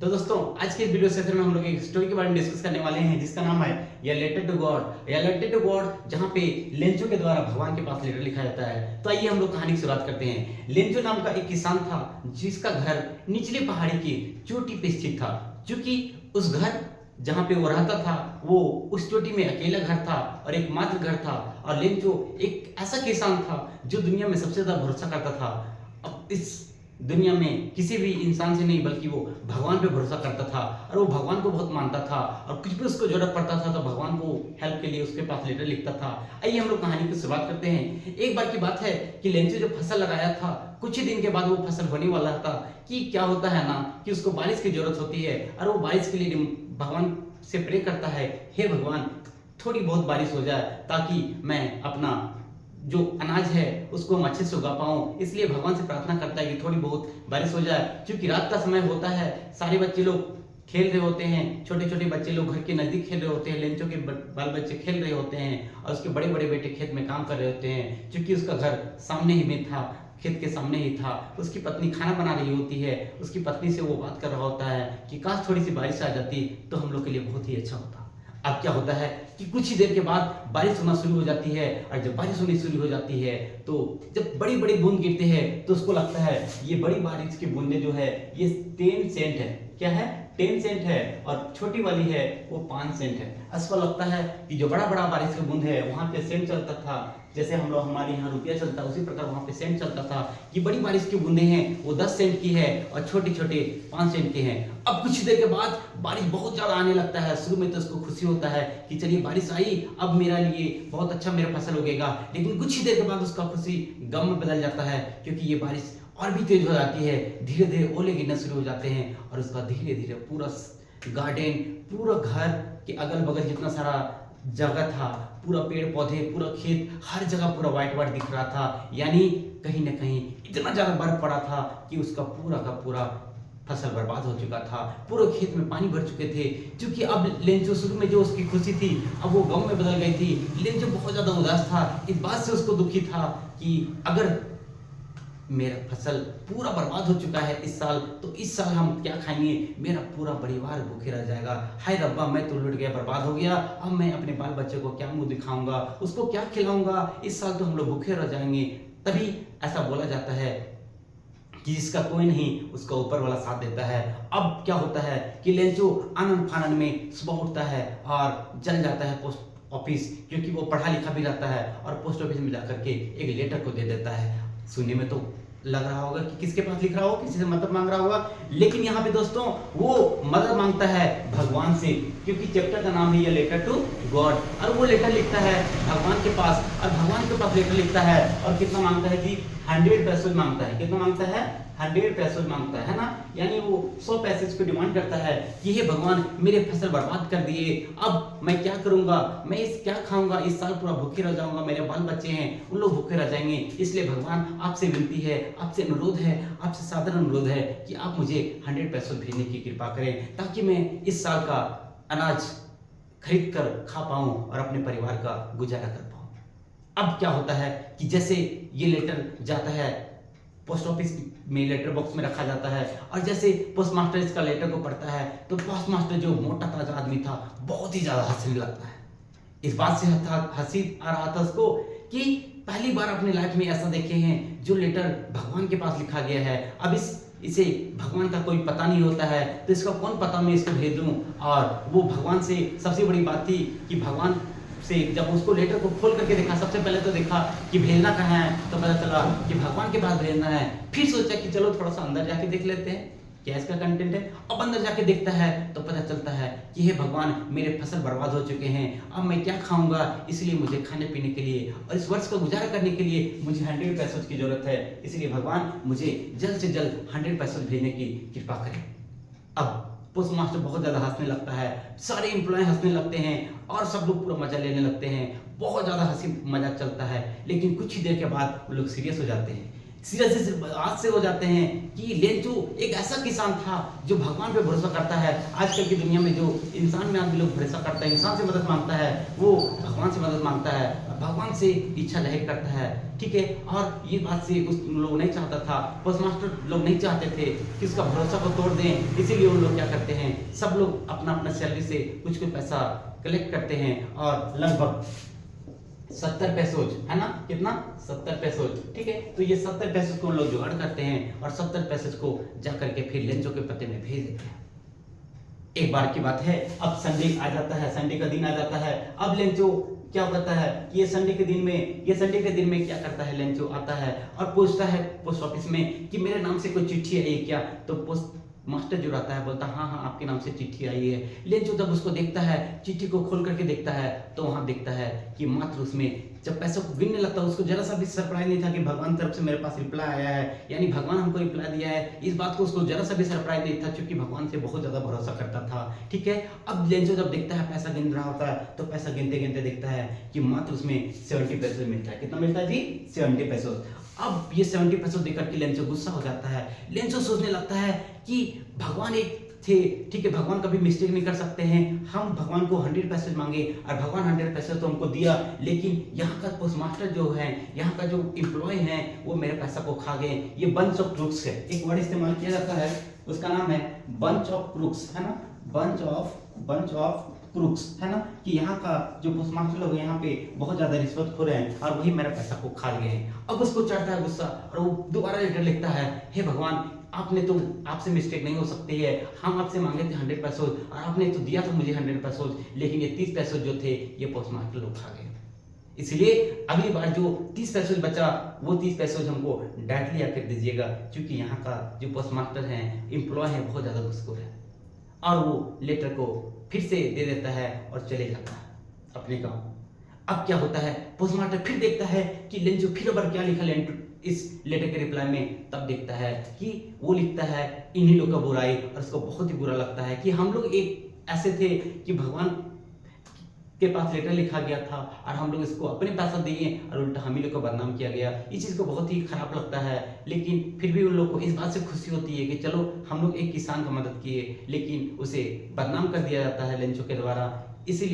तो दोस्तों आज के इस वीडियो सेशन में हम लोग एक स्टोरी के बारे में डिस्कस करने वाले हैं जिसका नाम है या लेटर टू गॉड जहां पे लेंचो के द्वारा भगवान के पास लेटर लिखा जाता है। तो आइए हम लोग कहानी की शुरुआत करते हैं। लेंचो नाम का एक किसान था जिसका घर निचले पहाड़ी की चोटी पे स्थित था। क्योंकि उस घर जहां पे वो रहता था वो उस चोटी में अकेला घर था और एकमात्र घर था। और लेंचो एक ऐसा किसान था जो दुनिया में सबसे ज्यादा भरोसा करता था। अब इस दुनिया में किसी भी इंसान से नहीं बल्कि वो भगवान पे भरोसा करता था और वो भगवान को बहुत मानता था और कुछ भी उसको जरूरत पड़ता था तो भगवान को हेल्प के लिए उसके पास लेटर लिखता था। आइए हम लोग कहानी की शुरुआत करते हैं। एक बार की बात है कि लेंचो जो फसल लगाया था कुछ ही दिन के बाद वो फसल होने वाला था कि क्या होता है ना कि उसको बारिश की जरूरत होती है और वो बारिश के लिए भगवान से प्रे करता है, हे भगवान थोड़ी बहुत बारिश हो जाए ताकि मैं अपना जो अनाज है उसको हम अच्छे से उगा पाऊं। इसलिए भगवान से प्रार्थना करता है कि थोड़ी बहुत बारिश हो जाए। क्योंकि रात का समय होता है, सारे बच्चे लोग खेल रहे होते हैं, छोटे छोटे बच्चे लोग घर के नजदीक खेल रहे होते हैं, लेंचो के बाल बच्चे खेल रहे होते हैं और उसके बड़े बड़े बेटे खेत में काम कर रहे होते हैं। क्योंकि उसका घर सामने ही में था, खेत के सामने ही था। उसकी पत्नी खाना बना रही होती है, उसकी पत्नी से वो बात कर रहा होता है कि काश थोड़ी सी बारिश आ जाती तो हम लोग के लिए बहुत ही अच्छा होता। अब क्या होता है कि कुछ ही देर के बाद बारिश होना शुरू हो जाती है और जब बारिश होनी शुरू हो जाती है तो जब बड़ी बड़ी बूंद गिरते हैं तो उसको लगता है ये बड़ी बारिश की बूंदें जो है ये 10 सेंट है। क्या है? 10 सेंट है और छोटी वाली है वो 5 सेंट है। ऐसा लगता है कि जो बड़ा बड़ा बारिश का बूंद है वहां पे सेंट चलता था, जैसे हम लोग हमारे यहाँ रुपया चलता है उसी प्रकार वहां पे सेंट चलता था कि बड़ी बारिश की बूंदें हैं वो 10 सेंट की है और छोटे छोटे 5 सेंट के हैं। अब कुछ देर के बाद बारिश बहुत ज्यादा आने लगता है। शुरू में तो उसको खुशी होता है कि चलिए बारिश आई, अब मेरा लिए बहुत अच्छा मेरा फसल उगेगा। लेकिन कुछ ही देर के बाद उसका खुशी गम में बदल जाता है क्योंकि ये बारिश और भी तेज हो जाती है। धीरे धीरे ओले गिरना शुरू हो जाते हैं और उसका धीरे धीरे पूरा गार्डन, पूरा घर के अगल बगल जितना सारा जगह था, पूरा पेड़ पौधे, पूरा खेत, हर जगह पूरा व्हाइट व्हाइट दिख रहा था। यानी कहीं ना कहीं इतना ज्यादा बर्फ पड़ा था कि उसका पूरा का पूरा फसल बर्बाद हो चुका था। पूरे खेत में पानी भर चुके थे। क्योंकि अब लेंचो शुरू में जो उसकी खुशी थी अब वो गम में बदल गई थी। लेंचो बहुत ज्यादा उदास था, इस बात से उसको दुखी था कि अगर मेरा फसल पूरा बर्बाद हो चुका है इस साल, तो इस साल हम क्या खाएंगे, मेरा पूरा परिवार भूखे रह जाएगा। हाय रब्बा मैं तो लुट गया, बर्बाद हो गया। अब मैं अपने बाल बच्चे को क्या मुंह दिखाऊंगा, उसको क्या खिलाऊंगा, इस साल तो हम लोग भूखे रह जाएंगे। तभी ऐसा बोला जाता है कि जिसका कोई नहीं उसका ऊपर वाला साथ देता है। अब क्या होता है कि लेंचो आनंद फानंद में सुबह उठता है और चल जाता है पोस्ट ऑफिस, क्योंकि वो पढ़ा लिखा भी रहता है और पोस्ट ऑफिस में जाकर के एक लेटर को दे देता है। सुनने में तो लग रहा होगा कि किसके पास लिख रहा होगा, किसी से मदद मांग रहा होगा, लेकिन यहाँ पे दोस्तों वो मदद मांगता है भगवान से। क्योंकि चैप्टर का नाम है ये लेटर टू गॉड और वो लेटर लिखता है भगवान के पास और भगवान के पास लेटर लिखता है। और कितना मांगता है जी? 100 पैसे मांगता है। कितना मांगता है? 100 पैसे मांगता है ना। यानी वो 100 पैसे को डिमांड करता है कि हे भगवान मेरे फसल बर्बाद कर दिए, अब मैं क्या करूंगा, मैं इस क्या खाऊंगा, इस साल पूरा भूखे रह जाऊंगा, मेरे बाल बच्चे हैं उन लोग भूखे रह जाएंगे। इसलिए भगवान आपसे विनती है, आपसे अनुरोध है, आपसे साधारण अनुरोध है कि आप मुझे 100 पैसे भेजने की कृपा करें ताकि मैं इस साल का अनाज खरीद कर खा पाऊं और अपने परिवार का गुजारा कर पाऊं। अब क्या होता है कि जैसे ये लेटर जाता है पोस्ट ऑफिस में, लेटर बॉक्स में रखा जाता है और जैसे पोस्ट मास्टर इसका लेटर को पढ़ता है तो पोस्ट मास्टर जो मोटा ताजा आदमी था बहुत ही ज्यादा हंसने लगता है। इस बात से हंसी आ रहा था उसको कि पहली बार अपने लाइफ में ऐसा देखे हैं जो लेटर भगवान के पास लिखा गया है। अब इसे भगवान का कोई पता नहीं होता है तो इसका कौन पता मैं इसको भेज दूं। और वो भगवान से सबसे बड़ी बात थी कि भगवान से जब उसको लेटर को खोल करके देखा, सबसे पहले तो देखा कि भेजना कहाँ है, तो पता चला कि भगवान के पास भेजना है। फिर सोचा कि चलो थोड़ा सा अंदर जाके देख लेते हैं क्या इसका कंटेंट है। अब अंदर जाके देखता है तो पता चलता है कि हे भगवान मेरे फसल बर्बाद हो चुके हैं, अब मैं क्या खाऊंगा, इसलिए मुझे खाने पीने के लिए और इस वर्ष का गुजारा करने के लिए मुझे 100 पैसों की जरूरत है। इसलिए भगवान मुझे जल्द से जल्द 100 पैसे भेजने की कृपा करें। अब पोस्ट मास्टर बहुत ज्यादा हंसने लगता है, सारे एम्प्लॉय हंसने लगते हैं और सब लोग पूरा मजा लेने लगते हैं। बहुत ज्यादा हंसी मजाक चलता है। लेकिन कुछ ही देर के बाद वो लोग सीरियस हो जाते हैं। सीधे से आज से हो जाते हैं कि लेंचो एक ऐसा किसान था जो भगवान पे भरोसा करता है। आजकल की दुनिया में जो इंसान में आदमी लोग भरोसा करता है, इंसान से मदद मांगता है, वो भगवान से मदद मांगता है, भगवान से इच्छा जाहिर करता है। ठीक है, और ये बात से उस लोग नहीं चाहता था, पोस्टमास्टर लोग नहीं चाहते थे कि उसका भरोसा को तोड़ दें। इसीलिए उन लोग क्या करते हैं, सब लोग अपना अपना सैलरी से कुछ कुछ पैसा कलेक्ट करते हैं और लगभग 70 पैसोज, है ना, कितना 70 पैसोज। ठीक है, तो ये 70 पैसोज को लोग जुगाड़ करते हैं और 70 पैसोज को जा करके फिर लेंचो के पते में भेज देते हैं। एक बार की बात है, अब संडे आ जाता है, संडे का दिन आ जाता है। अब लेंचो क्या करता है कि ये संडे के दिन में क्या करता है, लेंचो आता है और पूछता है पोस्ट ऑफिस में कि मेरे नाम से कोई चिट्ठी आई है क्या। तो पोस्ट मास्टर जो रहता है बोलता हाँ हाँ आपके नाम से चिट्ठी आई है। लेंचो जब उसको देखता है, चिट्ठी को खोल करके देखता है, तो वहां देखता है कि मात्र उसमें जब पैसों को गिनने लगता है, उसको जरा सा भी सरप्राइज नहीं था कि भगवान तरफ से मेरे पास रिप्लाई आया है, यानी भगवान हमको रिप्लाई दिया है। इस बात को उसको जरा सा भी सरप्राइज नहीं था, क्योंकि भगवान से बहुत ज्यादा भरोसा करता था। ठीक है, अब लेंचो जब देखता है पैसा गिन रहा होता है, तो पैसा गिनते गिनते देखता है कि मात्र उसमें 70 पैसे मिलता है। कितना मिलता है जी, 70 पैसे। अब ये 70 पैसे देकर के लेंचो गुस्सा हो जाता है। लेंचो सोचने लगता है कि भगवान एक थे, ठीक है, भगवान कभी मिस्टेक नहीं कर सकते हैं। हम भगवान को 100 पैसे मांगे और भगवान 100 पैसे तो हमको दिया, लेकिन यहाँ का पोस्टमास्टर जो है, यहाँ का जो एम्प्लॉय है, वो मेरे पैसा को खा गए। ये बंच ऑफ क्रूक्स है, एक वर्ड इस्तेमाल किया जाता है, उसका नाम है बंच ऑफ क्रूक्स, है ना, बंच ऑफ क्रूक्स, है ना, कि यहाँ का जो पोस्टमास्टर लोग यहाँ पे बहुत ज्यादा रिश्वतखोर हैं और वही मेरा पैसा को खा गए हैं। अब उसको चढ़ता है गुस्सा और वो दोबारा लेटर लिखता है, हे भगवान, आपने तो, आपसे मिस्टेक नहीं हो सकती है, हम आपसे मांगे थे 100 पैसे और आपने तो दिया था मुझे 100 पैसे, लेकिन ये 30 पैसे जो थे ये पोस्टमास्टर लोग खा गए। इसलिए अगली बार जो 30 पैसे बचा, वो 30 पैसे हमको डायरेक्टली आकर दीजिएगा, क्योंकि यहाँ का जो पोस्टमास्टर है, एम्प्लॉय है, बहुत ज्यादा घुसखोर है। और वो लेटर को फिर से दे देता है और चले जाता है अपने गांव। अब क्या होता है, पोस्टमास्टर फिर देखता है कि लेंचो फिर अबर क्या लिखा इस लेटर के रिप्लाई में। तब देखता है कि वो लिखता है इन्हीं लोग का बुराई, और उसको बहुत ही बुरा लगता है कि हम लोग एक ऐसे थे कि भगवान के पास लेटर लिखा गया था और हम लोग इसको अपने पैसा दिए और उल्टा हम ही लोग को बदनाम किया गया। इस चीज को बहुत ही खराब लगता है, लेकिन फिर भी उन लोग को इस बात से खुशी होती है कि चलो हम लोग एक किसान का मदद किए, लेकिन उसे बदनाम कर दिया जाता है लेंचो के द्वारा। इसीलिए